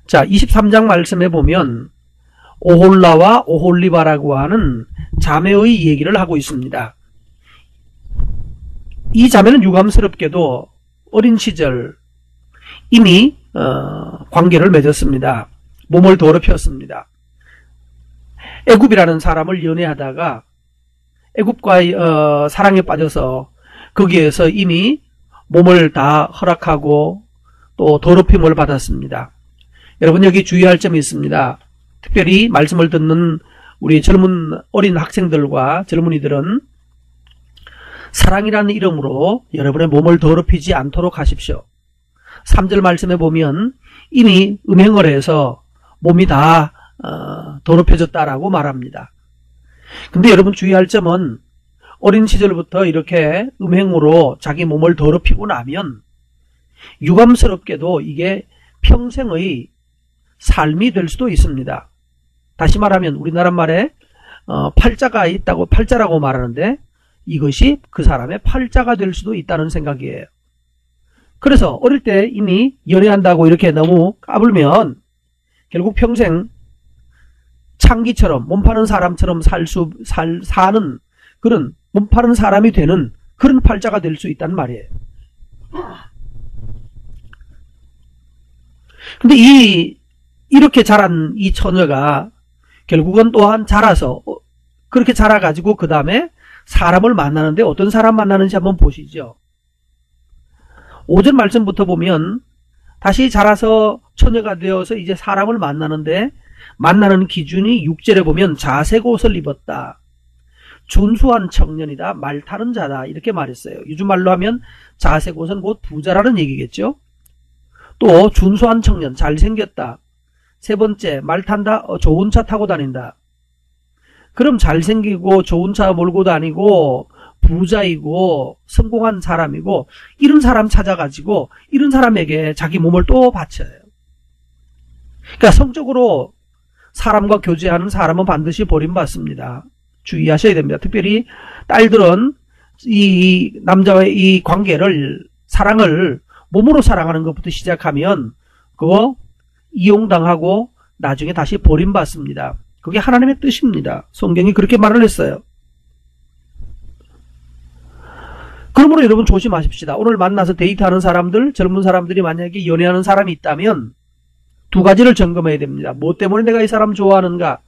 자, 23장 말씀에 보면 오홀라와 오홀리바라고 하는 자매의 얘기를 하고 있습니다. 이 자매는 유감스럽게도 어린 시절 이미 관계를 맺었습니다. 몸을 더럽혔습니다. 애굽이라는 사람을 연애하다가 애굽과의 사랑에 빠져서 거기에서 이미 몸을 다 허락하고 또 더럽힘을 받았습니다. 여러분, 여기 주의할 점이 있습니다. 특별히 말씀을 듣는 우리 젊은 어린 학생들과 젊은이들은 사랑이라는 이름으로 여러분의 몸을 더럽히지 않도록 하십시오. 3절 말씀에 보면 이미 음행을 해서 몸이 다 더럽혀졌다라고 말합니다. 근데 여러분, 주의할 점은 어린 시절부터 이렇게 음행으로 자기 몸을 더럽히고 나면 유감스럽게도 이게 평생의 삶이 될 수도 있습니다. 다시 말하면 우리나라 말에 팔자가 있다고 팔자라고 말하는데 이것이 그 사람의 팔자가 될 수도 있다는 생각이에요. 그래서 어릴 때 이미 연애한다고 이렇게 너무 까불면 결국 평생 창기처럼 몸 파는 사람처럼 사는 그런 몸 파는 사람이 되는 그런 팔자가 될 수 있단 말이에요. 근데 이렇게 자란 이 처녀가 결국은 또한 자라서 그렇게 자라가지고 그 다음에 사람을 만나는데 어떤 사람 만나는지 한번 보시죠. 5절 말씀부터 보면 다시 자라서 처녀가 되어서 이제 사람을 만나는데 만나는 기준이 6절에 보면 자색 옷을 입었다. 준수한 청년이다. 말 타는 자다. 이렇게 말했어요. 요즘 말로 하면 자색 옷은 곧 부자라는 얘기겠죠. 또 준수한 청년, 잘생겼다. 세 번째, 말 탄다. 좋은 차 타고 다닌다. 그럼 잘생기고 좋은 차 몰고 다니고 부자이고 성공한 사람이고 이런 사람 찾아가지고 이런 사람에게 자기 몸을 또 바쳐요. 그러니까 성적으로 사람과 교제하는 사람은 반드시 버림받습니다. 주의하셔야 됩니다. 특별히 딸들은 이 남자와의 이 관계를 사랑을 몸으로 사랑하는 것부터 시작하면 그거 이용당하고 나중에 다시 버림받습니다. 그게 하나님의 뜻입니다. 성경이 그렇게 말을 했어요. 그러므로 여러분 조심하십시다. 오늘 만나서 데이트하는 사람들, 젊은 사람들이 만약에 연애하는 사람이 있다면 두 가지를 점검해야 됩니다. 뭐 때문에 내가 이 사람 좋아하는가?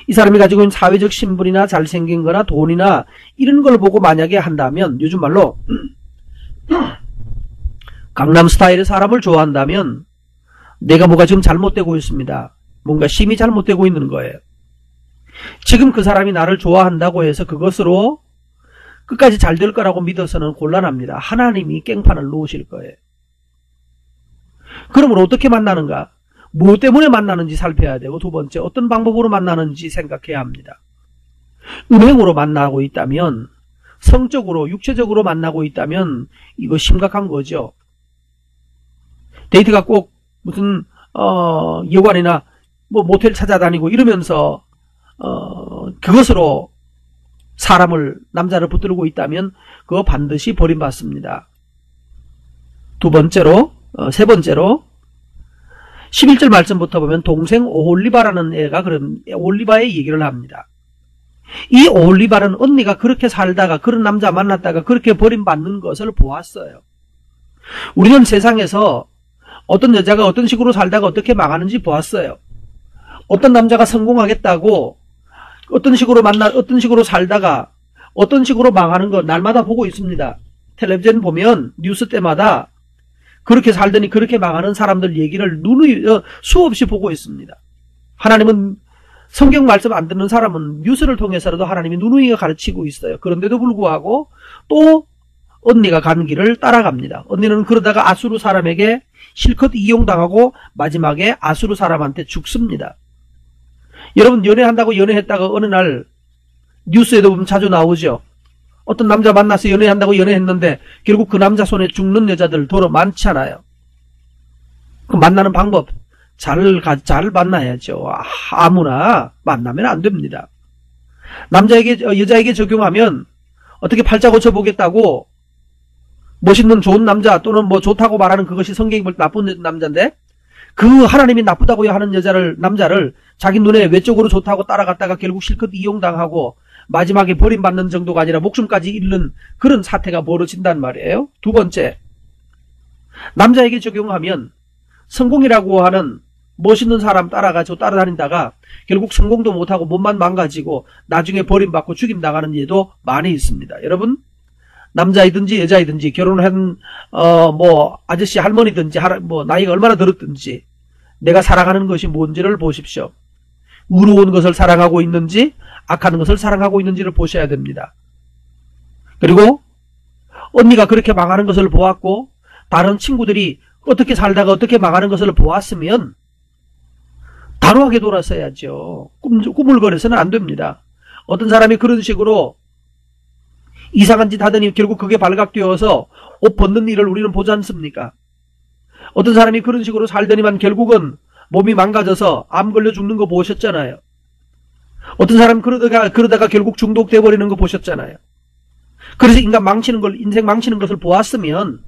이 사람이 가지고 있는 사회적 신분이나 잘생긴 거나 돈이나 이런 걸 보고 만약에 한다면 요즘 말로 강남 스타일의 사람을 좋아한다면 내가 뭐가 지금 잘못되고 있습니다. 뭔가 심이 잘못되고 있는 거예요. 지금 그 사람이 나를 좋아한다고 해서 그것으로 끝까지 잘 될 거라고 믿어서는 곤란합니다. 하나님이 깽판을 놓으실 거예요. 그러므로 어떻게 만나는가? 무엇 때문에 만나는지 살펴야 되고 두 번째 어떤 방법으로 만나는지 생각해야 합니다. 음행으로 만나고 있다면 성적으로 육체적으로 만나고 있다면 이거 심각한 거죠. 데이트가 꼭 무슨 여관이나 뭐 모텔 찾아다니고 이러면서 그것으로 사람을 남자를 붙들고 있다면 그거 반드시 버림받습니다. 세 번째로 11절 말씀부터 보면 동생 오홀리바라는 애가 그런 오홀리바의 얘기를 합니다. 이 오홀리바는 언니가 그렇게 살다가 그런 남자 만났다가 그렇게 버림받는 것을 보았어요. 우리는 세상에서 어떤 여자가 어떤 식으로 살다가 어떻게 망하는지 보았어요. 어떤 남자가 성공하겠다고 어떤 식으로 살다가 어떤 식으로 망하는 거 날마다 보고 있습니다. 텔레비전 보면 뉴스 때마다 그렇게 살더니 그렇게 망하는 사람들 얘기를 수없이 보고 있습니다. 하나님은 성경 말씀 안 듣는 사람은 뉴스를 통해서라도 하나님이 누누이가 가르치고 있어요. 그런데도 불구하고 또 언니가 간 길을 따라갑니다. 언니는 그러다가 아수르 사람에게 실컷 이용당하고 마지막에 아수르 사람한테 죽습니다. 여러분 연애한다고 연애했다가 어느 날 뉴스에도 보면 자주 나오죠. 어떤 남자 만나서 연애한다고 연애했는데 결국 그 남자 손에 죽는 여자들 도로 많잖아요. 그 만나는 방법 잘 만나야죠. 아무나 만나면 안 됩니다. 여자에게 적용하면 어떻게 팔자 고쳐보겠다고 멋있는 좋은 남자 또는 뭐 좋다고 말하는 그것이 성경이 볼 때 나쁜 남자인데 그 하나님이 나쁘다고 하는 남자를 자기 눈에 외적으로 좋다고 따라갔다가 결국 실컷 이용당하고 마지막에 버림받는 정도가 아니라 목숨까지 잃는 그런 사태가 벌어진단 말이에요. 두 번째, 남자에게 적용하면 성공이라고 하는 멋있는 사람 따라다니다가 결국 성공도 못하고 몸만 망가지고 나중에 버림받고 죽임당하는 일도 많이 있습니다. 여러분, 남자이든지 여자이든지 결혼한 아저씨 할머니든지 나이가 얼마나 들었든지 내가 살아가는 것이 뭔지를 보십시오. 의로운 것을 사랑하고 있는지 악한 것을 사랑하고 있는지를 보셔야 됩니다. 그리고 언니가 그렇게 망하는 것을 보았고 다른 친구들이 어떻게 살다가 어떻게 망하는 것을 보았으면 단호하게 돌아서야죠. 꾸물거려서는 안 됩니다. 어떤 사람이 그런 식으로 이상한 짓 하더니 결국 그게 발각되어서 옷 벗는 일을 우리는 보지 않습니까? 어떤 사람이 그런 식으로 살더니만 결국은 몸이 망가져서 암 걸려 죽는 거 보셨잖아요. 어떤 사람 그러다가 결국 중독돼 버리는 거 보셨잖아요. 그래서 인생 망치는 것을 보았으면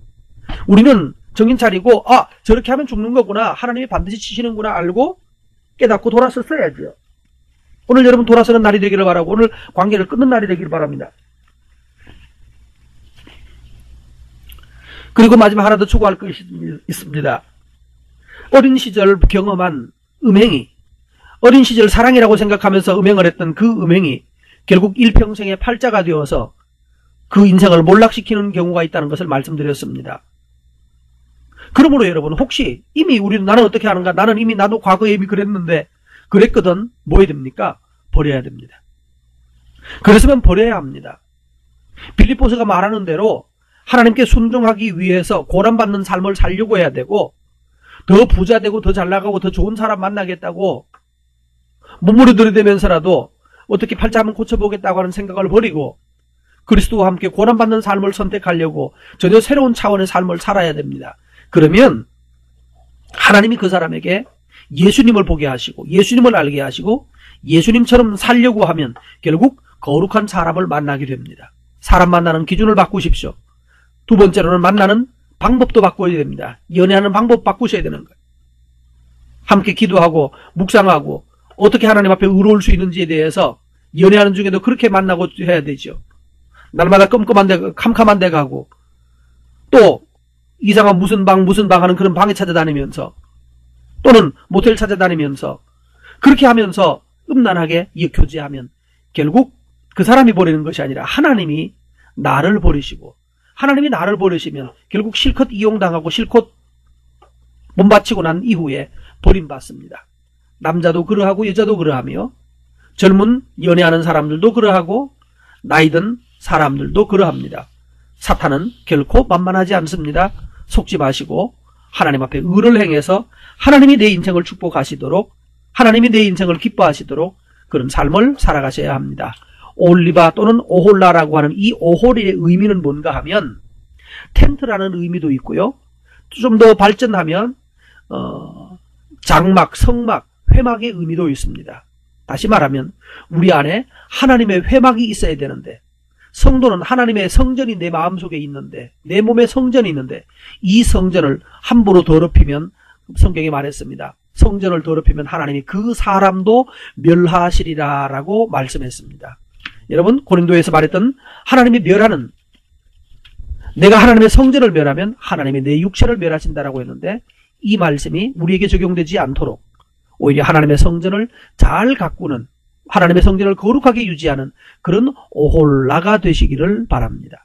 우리는 정신 차리고 저렇게 하면 죽는 거구나, 하나님이 반드시 치시는구나 알고 깨닫고 돌아섰어야죠. 오늘 여러분 돌아서는 날이 되기를 바라고 오늘 관계를 끊는 날이 되기를 바랍니다. 그리고 마지막 하나 더 추구할 것이 있습니다. 어린 시절 경험한 음행이, 어린 시절 사랑이라고 생각하면서 음행을 했던 그 음행이 결국 일평생의 팔자가 되어서 그 인생을 몰락시키는 경우가 있다는 것을 말씀드렸습니다. 그러므로 여러분, 혹시 이미 나는 어떻게 하는가? 나는 이미 나도 과거에 이미 그랬거든. 뭐 해야 됩니까? 버려야 됩니다. 그랬으면 버려야 합니다. 빌립보서가 말하는 대로 하나님께 순종하기 위해서 고난받는 삶을 살려고 해야 되고, 더 부자 되고 더 잘나가고 더 좋은 사람 만나겠다고 몸부림 들이대면서라도 어떻게 팔자 한번 고쳐보겠다고 하는 생각을 버리고 그리스도와 함께 고난받는 삶을 선택하려고 전혀 새로운 차원의 삶을 살아야 됩니다. 그러면 하나님이 그 사람에게 예수님을 보게 하시고 예수님을 알게 하시고 예수님처럼 살려고 하면 결국 거룩한 사람을 만나게 됩니다. 사람 만나는 기준을 바꾸십시오. 두 번째로는 만나는 방법도 바꿔야 됩니다. 연애하는 방법 바꾸셔야 되는 거예요. 함께 기도하고 묵상하고 어떻게 하나님 앞에 의로울 수 있는지에 대해서 연애하는 중에도 그렇게 만나고 해야 되죠. 날마다 캄캄한 데 가고 또 이상한 무슨 방 하는 그런 방에 찾아다니면서 또는 모텔 찾아다니면서 그렇게 하면서 음란하게 교제하면 결국 그 사람이 버리는 것이 아니라 하나님이 나를 버리시고 하나님이 나를 버리시면 결국 실컷 이용당하고 실컷 몸바치고 난 이후에 버림받습니다. 남자도 그러하고 여자도 그러하며 젊은 연애하는 사람들도 그러하고 나이든 사람들도 그러합니다. 사탄은 결코 만만하지 않습니다. 속지 마시고 하나님 앞에 의를 행해서 하나님이 내 인생을 축복하시도록 하나님이 내 인생을 기뻐하시도록 그런 삶을 살아가셔야 합니다. 올리바 또는 오홀라라고 하는 이 오홀의 의미는 뭔가 하면 텐트라는 의미도 있고요. 좀 더 발전하면 장막, 성막, 회막의 의미도 있습니다. 다시 말하면 우리 안에 하나님의 회막이 있어야 되는데 성도는 하나님의 성전이 내 마음속에 있는데 내 몸에 성전이 있는데 이 성전을 함부로 더럽히면 성경에 말했습니다. 성전을 더럽히면 하나님이 그 사람도 멸하시리라 라고 말씀했습니다. 여러분, 고린도에서 말했던 하나님이 멸하는, 내가 하나님의 성전을 멸하면 하나님이 내 육체를 멸하신다라고 했는데 이 말씀이 우리에게 적용되지 않도록 오히려 하나님의 성전을 잘 가꾸는, 하나님의 성전을 거룩하게 유지하는 그런 오홀라가 되시기를 바랍니다.